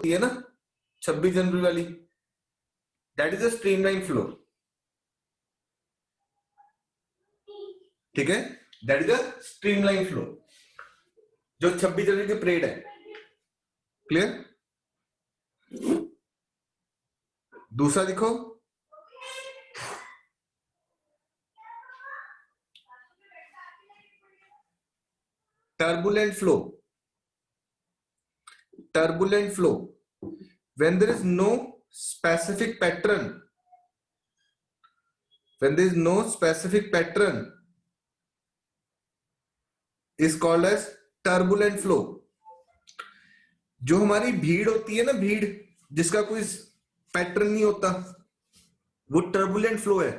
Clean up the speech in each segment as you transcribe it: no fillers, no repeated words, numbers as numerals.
होती है ना 26 जनवरी वाली, that is a streamline flow. ठीक है, that is a streamline flow जो 26 जनवरी की परेड है। क्लियर? दूसरा देखो, turbulent flow. Turbulent flow, when there is no specific pattern, when there is no specific pattern is called as turbulent flow। जो हमारी भीड़ होती है ना, भीड़ जिसका कोई पैटर्न नहीं होता, वो टर्बुलेंट फ्लो है।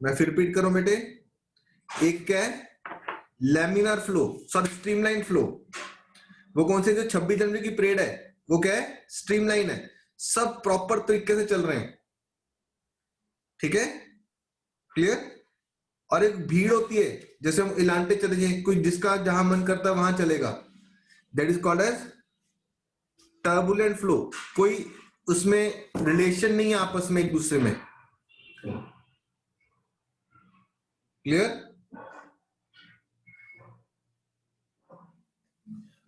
मैं फिर रिपीट करूं बेटे, एक क्या है laminar flow, sorry streamline flow. वो कौन से, जो 26 जनवरी की परेड है वो क्या है, स्ट्रीमलाइन है, सब प्रॉपर तरीके से चल रहे हैं। ठीक है, क्लियर? और एक भीड़ होती है, जैसे हम इलांटे चले जाए, कोई जिसका जहां मन करता है वहां चलेगा, that is called as turbulent flow. कोई उसमें रिलेशन नहीं है आपस में एक दूसरे में। क्लियर?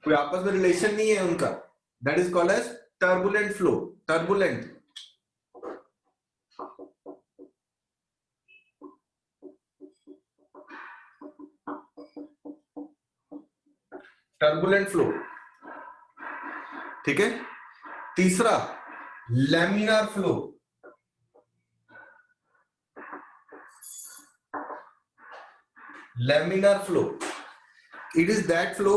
कोई आपस में रिलेशन नहीं है उनका, that is called as turbulent flow. Turbulent, turbulent flow. ठीक है, तीसरा laminar flow. Laminar flow, it is that flow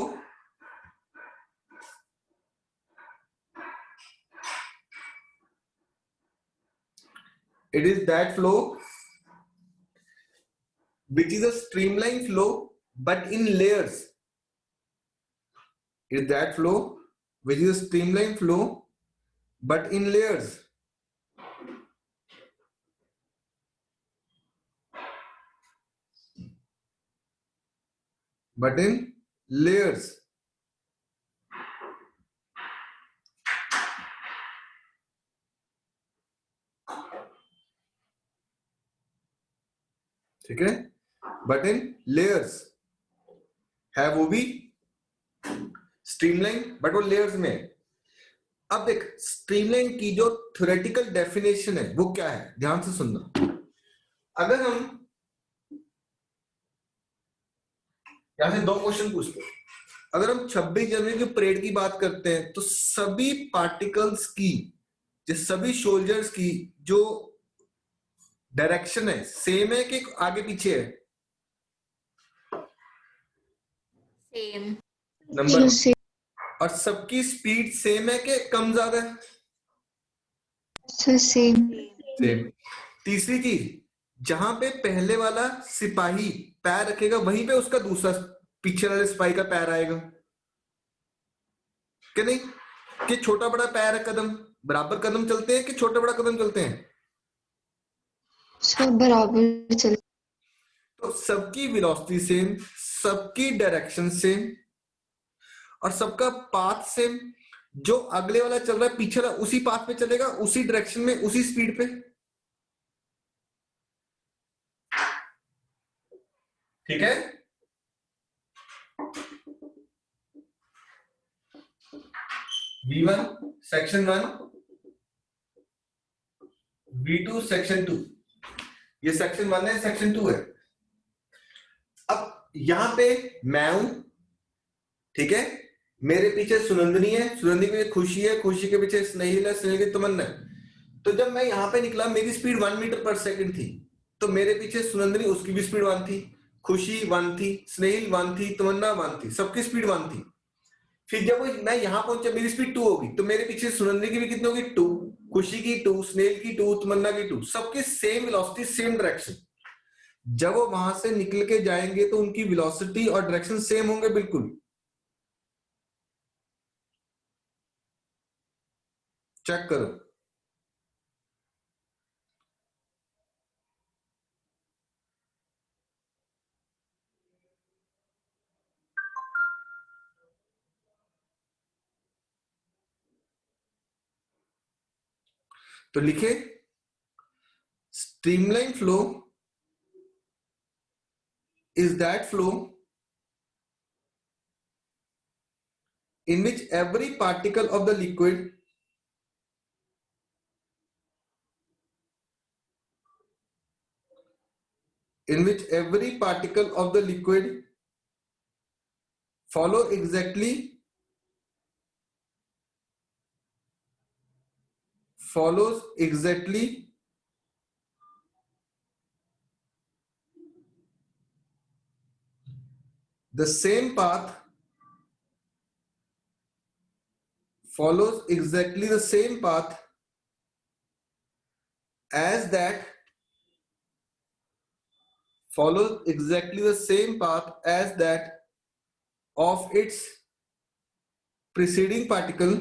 which is a streamline flow but in layers. It is that flow which is a streamline flow but in layers. But in layers. ठीक है, but in layers है, वो भी streamline but वो layers में। अब देख, streamline की जो थ्योरेटिकल डेफिनेशन है वो क्या है, ध्यान से सुनना। अगर हम यहां से दो क्वेश्चन पूछते हैं, अगर हम 26 जनवरी की परेड की बात करते हैं तो सभी पार्टिकल्स की, जो सभी सोल्जर्स की जो डायरेक्शन है सेम है कि आगे पीछे है? सेम। नंबर, और सबकी स्पीड सेम है कि कम ज्यादा है? सेम। सेम। तीसरी चीज, जहां पे पहले वाला सिपाही पैर रखेगा वहीं पे उसका दूसरा पीछे वाले सिपाही का पैर आएगा कि नहीं? कि छोटा बड़ा पैर है, कदम बराबर कदम चलते हैं कि छोटा बड़ा कदम चलते हैं? सब बराबर चल। तो सबकी वेलोसिटी सेम, सबकी डायरेक्शन सेम, और सबका पाथ सेम। जो अगले वाला चल रहा है पीछे वाला उसी पाथ पे चलेगा, उसी डायरेक्शन में, उसी स्पीड पे। ठीक है, V1 सेक्शन 1, V2 सेक्शन 2। ये सेक्शन 1 है, सेक्शन 2 है। अब यहां पे मैं हूं, ठीक है, मेरे पीछे सुनंदनी है, सुनंदनी के पीछे खुशी है, खुशी के पीछे स्नेहिल है, स्नेहिल की तमन्ना है। तो जब मैं यहां पे निकला, मेरी स्पीड 1 मीटर पर सेकंड थी, तो मेरे पीछे सुनंदनी, उसकी भी स्पीड 1 थी, खुशी 1 थी, स्नेहिल 1 थी, तमन्ना 1 थी, सबकी स्पीड 1 थी। फिर जब मैं यहां पहुंचा, मेरी स्पीड 2 होगी, तो मेरे पीछे सुनंदनी की भी कितनी होगी? 2, खुशी की 2, स्नेहिल की 2, तमन्ना की 2, सबकी सेम वेलोसिटी, सेम डायरेक्शन। जब वो वहां से निकल के जाएंगे तो उनकी वेलोसिटी और डायरेक्शन सेम होंगे बिल्कुल। चेक करो। तो लिखे streamline flow is that flow in which every particle of the liquid follow exactly follows exactly the same path follows exactly the same path as that follows exactly the same path as that of its preceding particle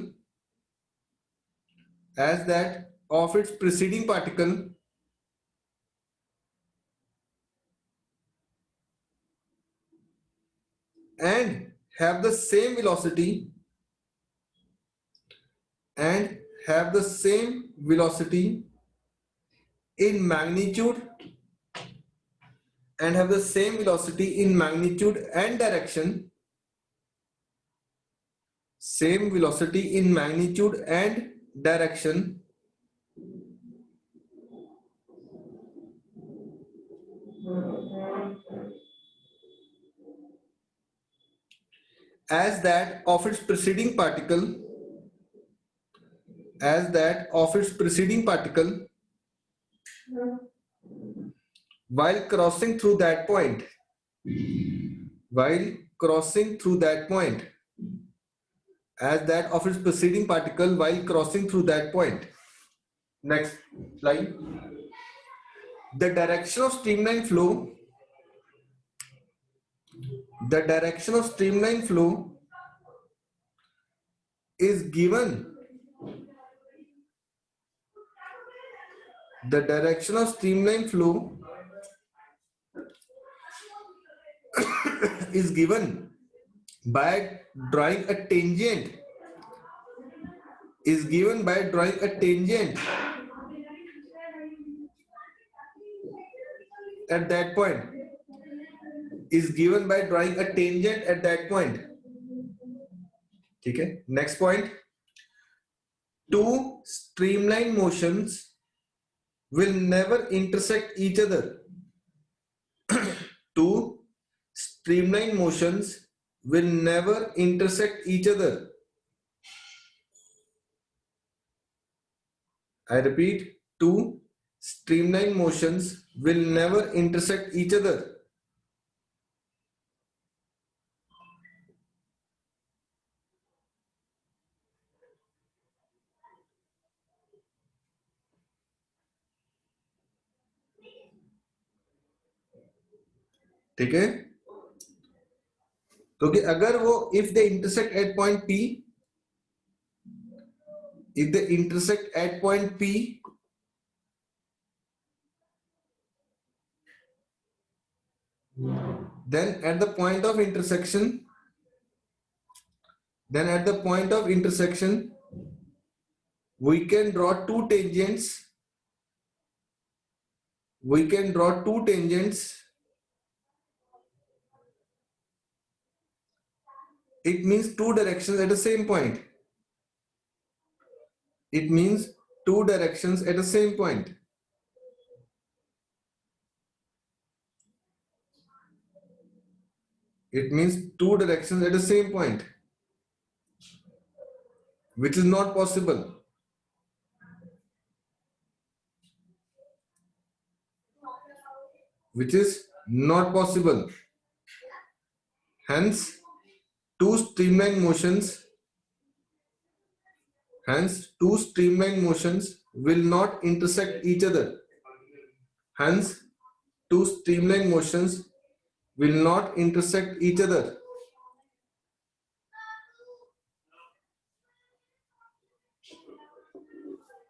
as that of its preceding particle and have the same velocity and have the same velocity in magnitude and have the same velocity in magnitude and direction, same velocity in magnitude and direction as that of its preceding particle while crossing through that point as that of its preceding particle while crossing through that point. Next slide. The direction of streamline flow is given by drawing a tangent at that point ठीक है. Next point, two streamline motions will never intersect each other. Two streamline motions will never intersect each other. I repeat, two streamline motions will never intersect each other. ठीक है. क्योंकि अगर वो if they intersect at point P, then at the point of intersection we can draw two tangents it means two directions at the same point. It means two directions at the same point. Which is not possible. Hence, two streamline motions will not intersect each other.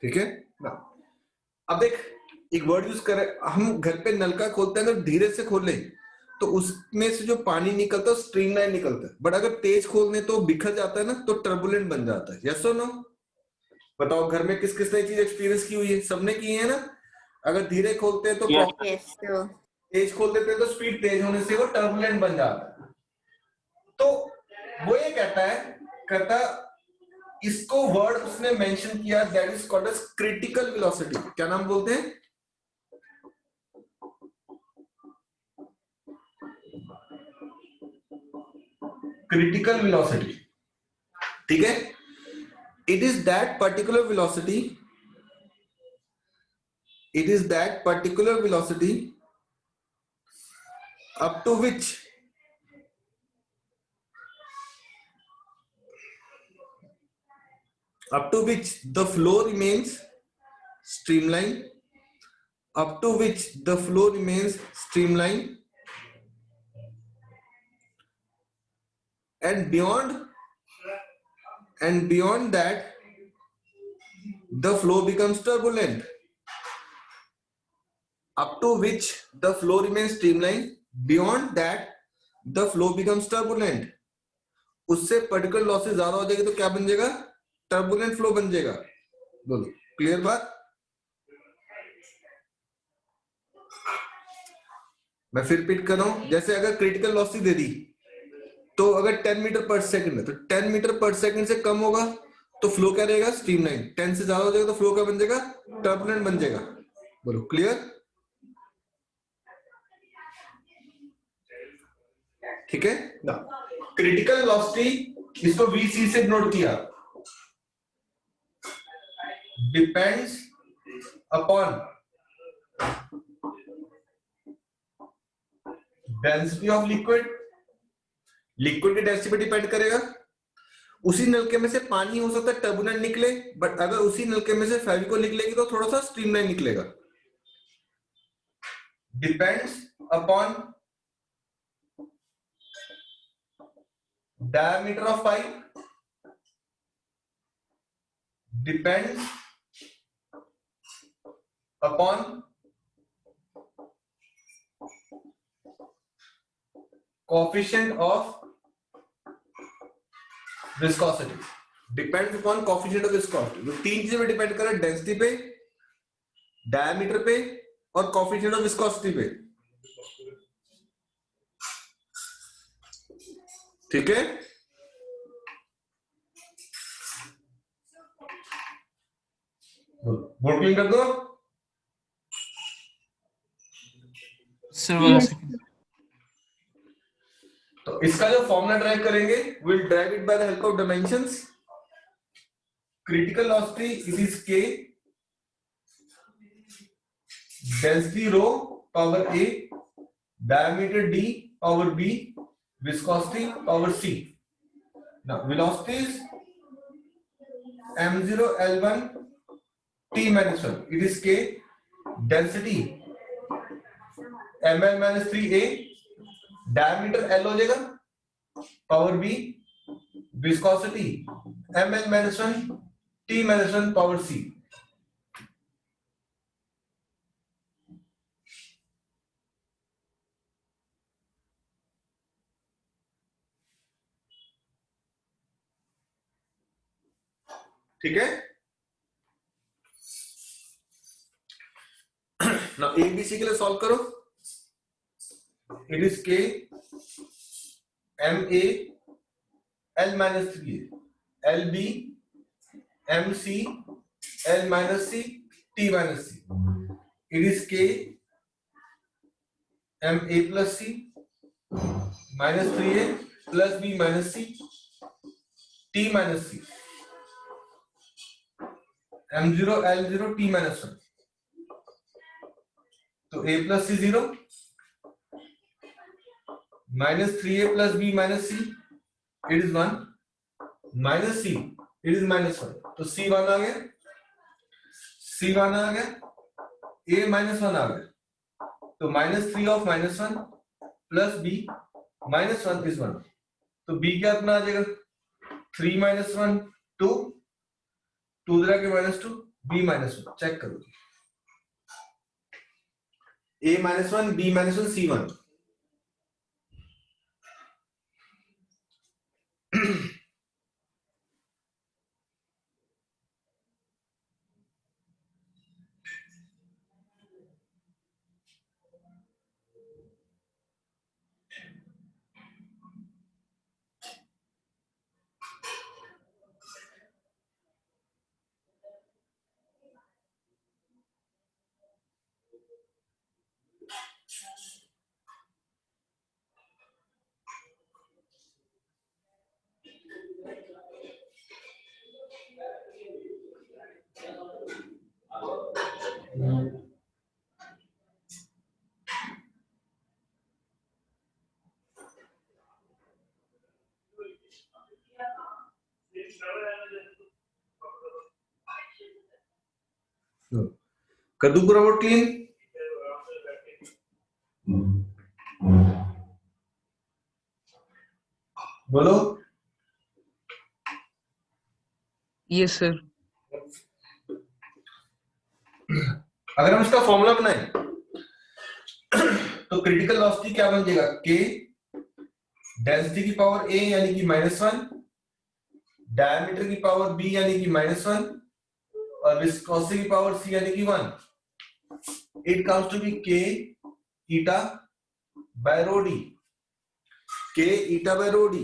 ठीक है ना. अब देख, एक word use करें, हम घर पे नलका खोलते हैं तो धीरे से खोले तो उसमें से जो पानी निकलता है स्ट्रीमलाइन निकलता है, बट अगर तेज खोलने तो बिखर जाता है ना, तो टर्बुलेंट बन जाता है. यस और नो? बताओ घर में किस किस ने चीज एक्सपीरियंस की हुई है? सबने की है ना। अगर धीरे खोलते हैं तो Yes. Yes, sir. तेज खोल देते हैं तो स्पीड तेज होने से वो टर्बुलेंट बन जाता है। तो वो ये कहता इसको वर्ड उसने मेंशन किया, that is called as critical velocity. क्या नाम बोलते हैं? Critical velocity. ठीक है, it is that particular velocity, it is that particular velocity up to which the flow remains streamlined, up to which the flow remains streamlined, and beyond that the flow becomes turbulent. Up to which the flow remains streamlined, beyond that the flow becomes turbulent. उससे particular losses ज्यादा हो जाएगी तो क्या बन जाएगा? Turbulent flow बन जाएगा। बोलो, क्लियर बात? मैं फिर रिपीट कर रहा हूं, जैसे अगर क्रिटिकल वेलोसिटी दे दी तो अगर 10 मीटर पर सेकंड है तो 10 मीटर पर सेकंड से कम होगा तो फ्लो क्या रहेगा? स्ट्रीमलाइन। 10 से ज्यादा हो जाएगा तो फ्लो क्या बन जाएगा? टर्बुलेंट बन जाएगा। बोलो, क्लियर? ठीक है ना। क्रिटिकल वेलोसिटी, इसको वीसी से नोट किया, depends upon density of liquid. Liquid की डेंसिटी पे डिपेंड करेगा। उसी नलके में से पानी हो सकता है टर्बुलेंट निकले, बट अगर उसी नलके में से फेविकोल निकलेगी तो थोड़ा सा स्ट्रीमलाइन निकलेगा। Depends upon diameter of pipe, depends upon coefficient of viscosity, depends upon coefficient of viscosity। जो तीन चीजें पे डिपेंड कर रहा है, डेंसिटी पे, डायमीटर पे और coefficient of viscosity पे। ठीक है, बोर्ड क्लीन कर दो। Sir, 1 second. तो इसका जो फॉर्मूला ड्राइव करेंगे, will drive it by the help of dimensions. Critical velocity it is के, density rho power A, diameter d power b, viscosity power c। now velocities m0 l1 t minus 1, it is k, density ml minus 3a, diameter l हो जाएगा, power b, viscosity ml minus 1 t minus 1 power c। ठीक है ना। ABC के लिए solve करो। It is k M a L minus 3 L b M c L minus c T minus c. It is k M a plus c minus 3a plus b minus c T minus c m0 l0 t minus 1। तो a plus c 0 minus 3a plus b minus c, it is 1 minus c, it is minus 1। तो c1 आ गया, c1 आ गया, a minus 1 आ गया। तो minus 3 of minus 1 plus b minus 1 is 1। तो b क्या अपना आ जाएगा? 3 माइनस 1 2, 2 के माइनस 2, b माइनस 1। चेक करो, a minus 1 b minus 1 c1। कर दूं पूरा बोर्ड क्लीन? बोलो। Yes, sir. अगर हम इसका फॉर्मूला बनाएं तो क्रिटिकल वेलोसिटी क्या बन जाएगा? के डेंसिटी की पावर ए यानी कि -1, डायमीटर की पावर बी यानी कि -1 और विस्कोसिटी की पावर सी यानी कि 1. इट कम्स टू बी के eta by rho D. K eta by rho D.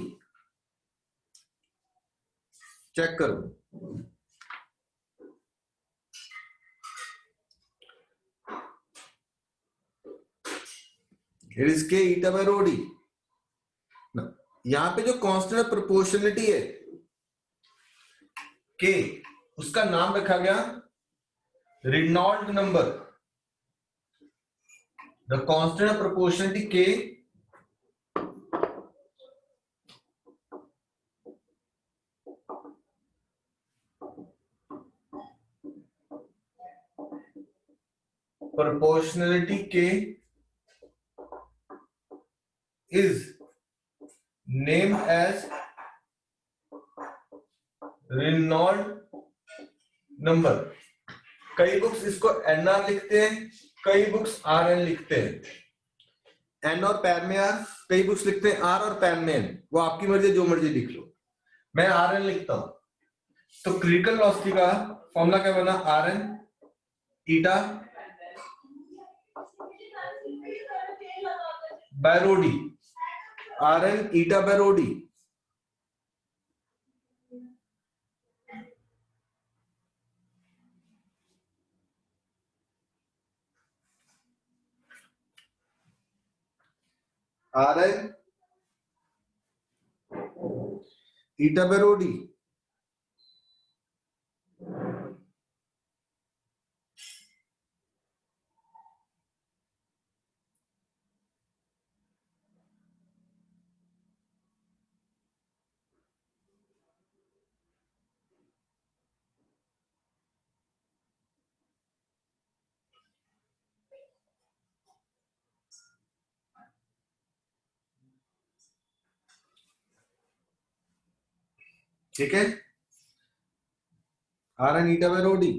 Check करो. It is K eta by rho D. यहां पे जो कांस्टेंट प्रोपोर्शनलिटी है के, उसका नाम रखा गया Reynold number. The constant proportionality K is named as Reynold number. कई बुक्स इसको एनआर लिखते हैं, कई बुक्स आरएन लिखते हैं. एन और पैन में आर, कई बुक्स लिखते हैं आर और पैन में एन. वो आपकी मर्जी, जो मर्जी लिख लो. मैं आरएन लिखता हूं. तो क्रिटिकल वेलोसिटी का फॉर्मूला क्या बना? RN eta by rho D. RN eta by rho D. RN eta by rho D. ठीक है? RN eta by rho D.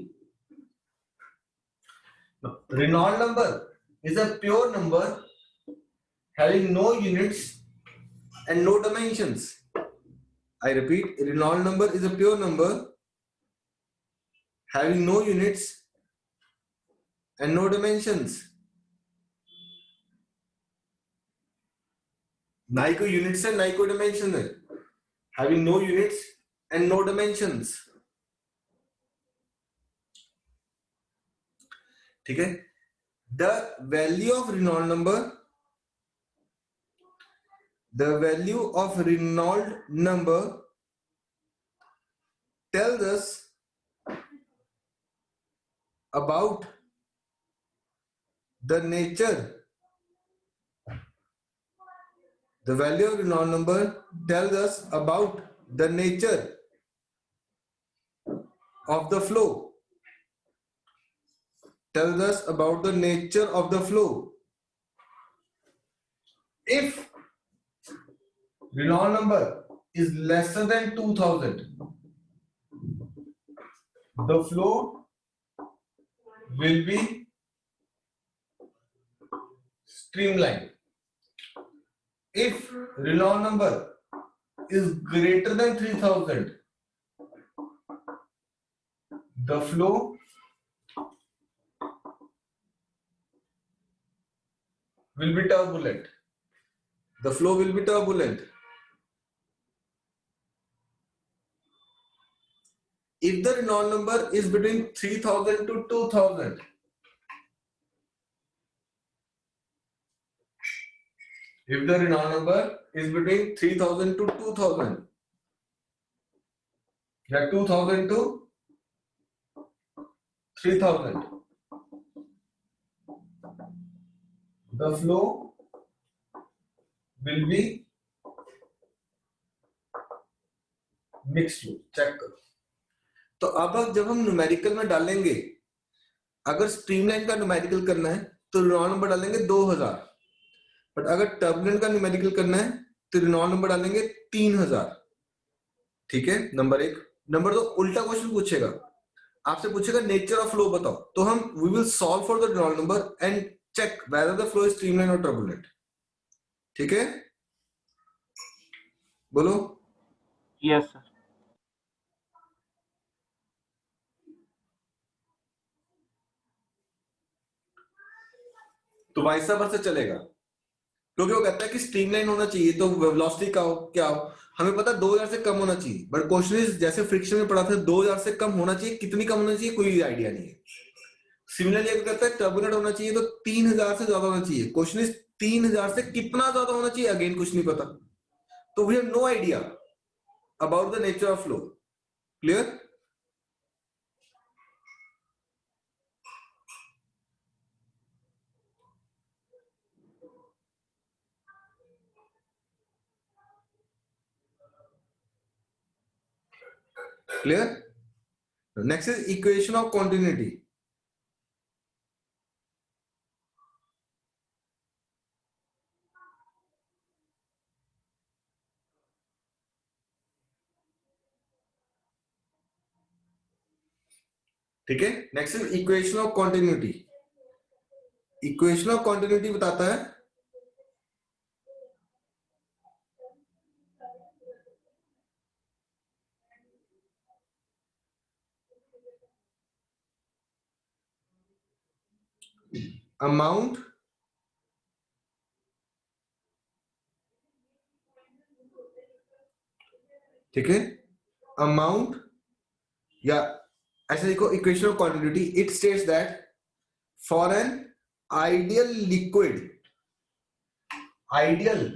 Reynolds number is a pure number having no units and no dimensions. I repeat, Reynolds number is a pure number having no units and no dimensions. ना ही कोई units है, ना ही कोई dimension है. Having no units and no dimensions. ठीक है? The value of Reynolds number, the value of Reynolds number tells us about the nature. The value of Reynolds number tells us about the nature of the flow. Tells us about the nature of the flow. If Reynolds number is lesser than 2000, the flow will be streamlined. If Reynolds number is greater than 3000, the flow will be turbulent. The flow will be turbulent. If the Reynolds number is between 3000 to 2000, if the Reynolds number is between 3000 to 2000, या 2000 to 3000, the flow will be mixed flow. Check करो। तो अब जब हम numerical में डालेंगे, अगर streamline का न्यूमेरिकल करना है तो रेनॉल्ट नंबर डालेंगे 2000, बट अगर टर्बुलेंट का न्यूमेरिकल करना है तो रेनॉल्ट नंबर डालेंगे 3000। ठीक है, नंबर एक। नंबर दो, उल्टा क्वेश्चन पूछेगा, आपसे पूछेगा नेचर ऑफ फ्लो बताओ, तो हम we will solve for the Reynold number and check whether the flow is streamline और टर्बुलेंट। ठीक है, बोलो। Yes sir. तो वैसा बस से चलेगा, क्योंकि वो कहता है कि स्ट्रीमलाइन होना चाहिए तो वेलोसिटी का हो क्या हो, हमें पता है 2000 से कम होना चाहिए, बट क्वेश्चन इज जैसे फ्रिक्शन में पढ़ा था 2000 से कम होना चाहिए, कितनी कम होना चाहिए कोई आइडिया नहीं है। सिमिलरली अगर कहता है टर्बुलेंट होना चाहिए तो 3000 से ज्यादा होना चाहिए, क्वेश्चन इज 3000 से कितना ज्यादा होना चाहिए, अगेन कुछ नहीं पता, तो we have no idea about the nature of flow. Clear? Clear? Next is equation of continuity. ठीक है, next is equation of continuity. Equation of continuity बताता है अमाउंट ठीक है, अमाउंट या ऐसे देखो, equation of continuity it states that for an ideal liquid, ideal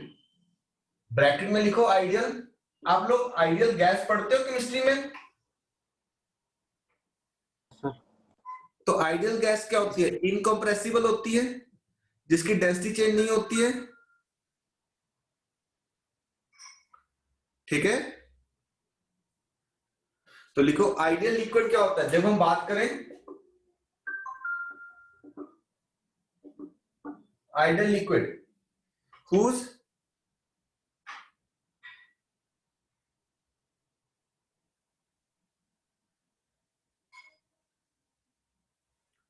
bracket में लिखो आइडियल। आप लोग आइडियल गैस पढ़ते हो केमिस्ट्री में? तो आइडियल गैस क्या होती है? इनकंप्रेसिबल होती है, जिसकी डेंसिटी चेंज नहीं होती है। ठीक है, तो लिखो आइडियल लिक्विड क्या होता है। जब हम बात करें आइडियल लिक्विड हुज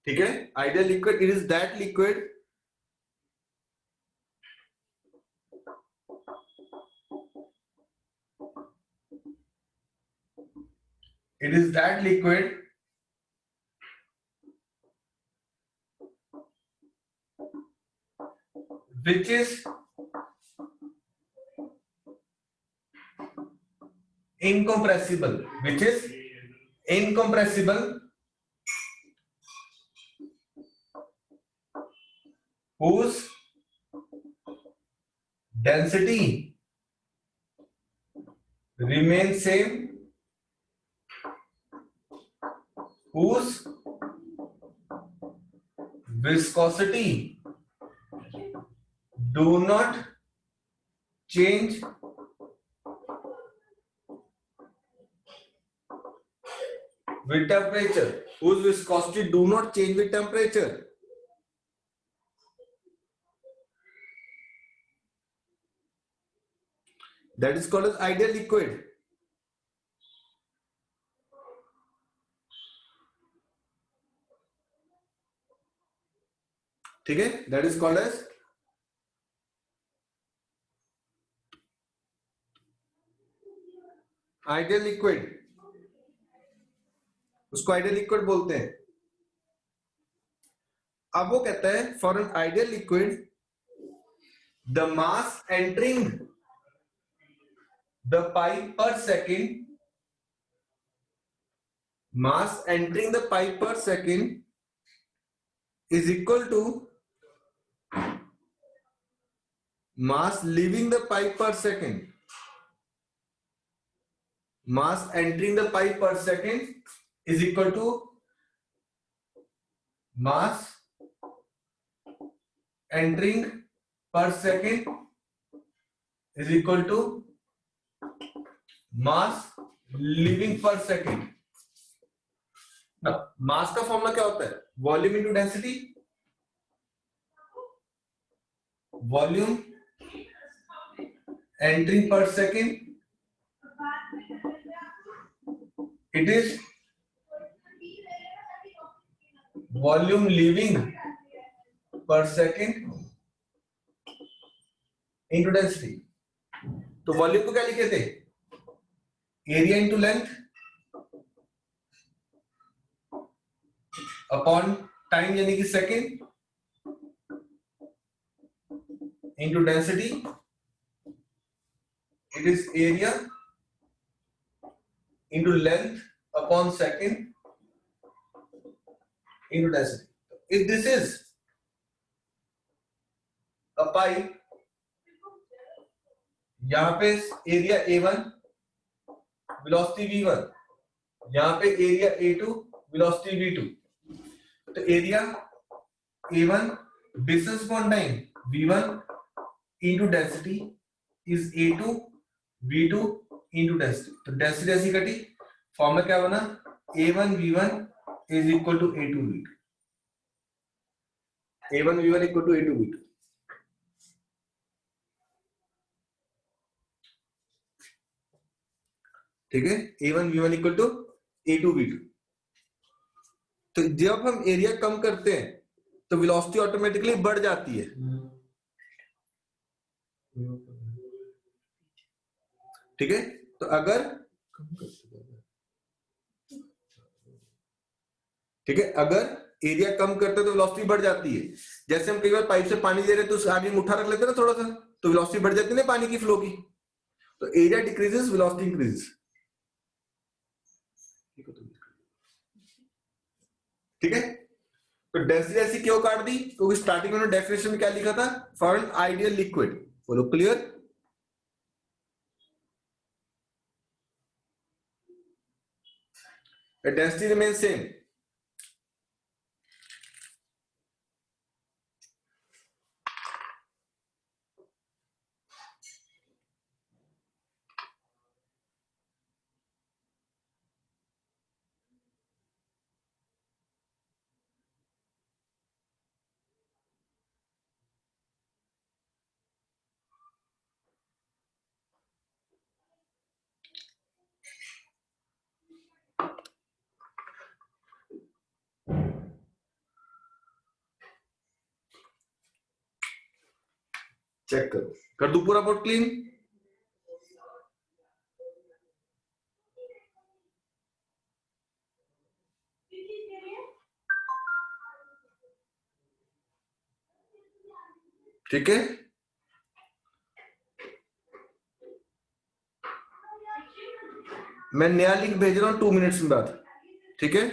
ठीक है, ideal liquid it is that liquid which is incompressible, whose density remains same, whose viscosity do not change with temperature, whose viscosity do not change with temperature. That is called as ideal liquid. ठीक है, that is called as ideal liquid, उसको ideal liquid बोलते हैं। अब वो कहता है for an ideal liquid the mass entering the pipe पर second, mass entering the pipe per second is equal to mass leaving the pipe per second. Mass entering the pipe per second is equal to mass entering per second is equal to mass living per second. Now, mass का formula क्या होता है? Volume into density. Volume entering per second, it is volume leaving per second into density. तो volume को क्या लिखे थे? Area into length upon time यानी कि second into density. It is area into length upon second into density. If this is a pipe, यहां पे area A1, velocity V1, यहां पे एरिया A2, वेलोसिटी V2. तो area A1 distance upon time V1 into density is A2 V2 into density. तो density ऐसी कटी, formula क्या बना? A1 V1 is equal to A2 V2. A1 V1 equal to A2 V2. ठीक है, A1 V1 equal to A2 V2. तो जब हम एरिया कम करते हैं तो वेलोसिटी ऑटोमेटिकली बढ़ जाती है. ठीक है, तो अगर ठीक है, अगर एरिया कम करते तो वेलोसिटी बढ़ जाती है. जैसे हम कई बार पाइप से पानी दे रहे हैं तो आगे मुट्ठा रख लेते हैं ना थोड़ा सा, तो वेलोसिटी बढ़ जाती है ना पानी की फ्लो की. तो एरिया डिक्रीजेस, वेलोसिटी इंक्रीजेस. ठीक है, तो डेंसिटी ऐसी क्यों काट दी? क्योंकि स्टार्टिंग में डेफिनेशन में क्या लिखा था? For an ideal liquid. बोलो clear? The density remains same. Check करो, कर दू पूरा बोर्ड क्लीन. ठीक है, मैं नया लिंक भेज रहा हूं 2 मिनट्स में बाद. ठीक है,